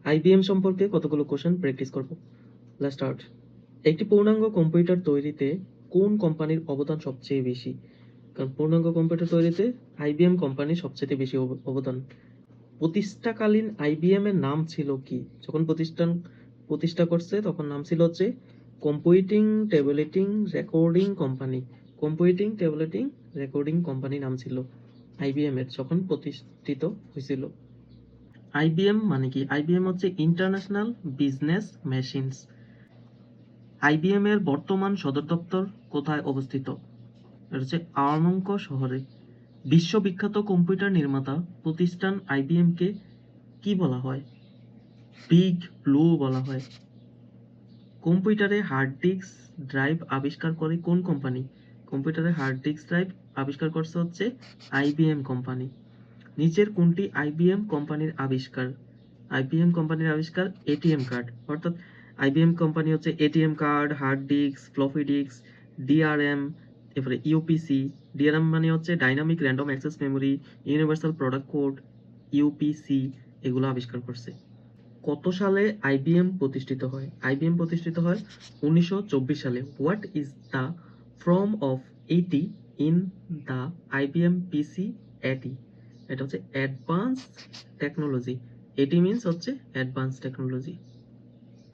IBM সম্পর্কে কতগুলো question practice করব। Let's start. একটি পূর্ণাঙ্গ কম্পিউটার তৈরিতে কোন কোম্পানির অবদান সবচেয়ে বেশি? কারণ পূর্ণাঙ্গ কম্পিউটার তৈরিতে আইবিএম কোম্পানির সবচেয়ে বেশি অবদান। প্রতিষ্ঠাকালীন আইবিএম এর নাম ছিল কি? যখন প্রতিষ্ঠা করছে তখন নাম ছিল হচ্ছে computing tabulating recording company. Computing tabulating recording company নাম ছিল আইবিএম এর যখন প্রতিষ্ঠিত হয়েছিল। আইবিএম মানে কি? আইবিএম হচ্ছে ইন্টারন্যাশনাল বিজনেস মেশিনস। আইবিএম এর বর্তমান সদর দপ্তর কোথায় অবস্থিত? এটা হচ্ছে আর্মঙ্ক শহরে। বিশ্ববিখ্যাত কম্পিউটার নির্মাতা প্রতিষ্ঠান আইবিএম কে কি বলা হয়? বিগ ব্লু বলা হয়। কম্পিউটারে হার্ড ডিস্ক ড্রাইভ আবিষ্কার করে কোন কোম্পানি? কম্পিউটারে হার্ড ডিস্ক ড্রাইভ আবিষ্কার করছে হচ্ছে আইবিএম কোম্পানি। নিচের কোনটি আইবিএম কোম্পানির আবিষ্কার? আইবিএম কোম্পানির আবিষ্কার এটিএম কার্ড। অর্থাৎ আইবিএম কোম্পানি হচ্ছে ATM card, hard disk, floppy disk, DRAM, এরপরে ইউপিসি। ডিআরএম মানে হচ্ছে dynamic random access memory, universal product code, UPC এগুলো আবিষ্কার করছে। কত সালে আইবিএম প্রতিষ্ঠিত হয়? আইবিএম প্রতিষ্ঠিত হয় 1924 সালে। What is the form of এটি ইন দ্য আইবিএম পিসি এটি? এটা হচ্ছে অ্যাডভান্স টেকনোলজি। এটি মিনস হচ্ছে অ্যাডভান্স টেকনোলজি।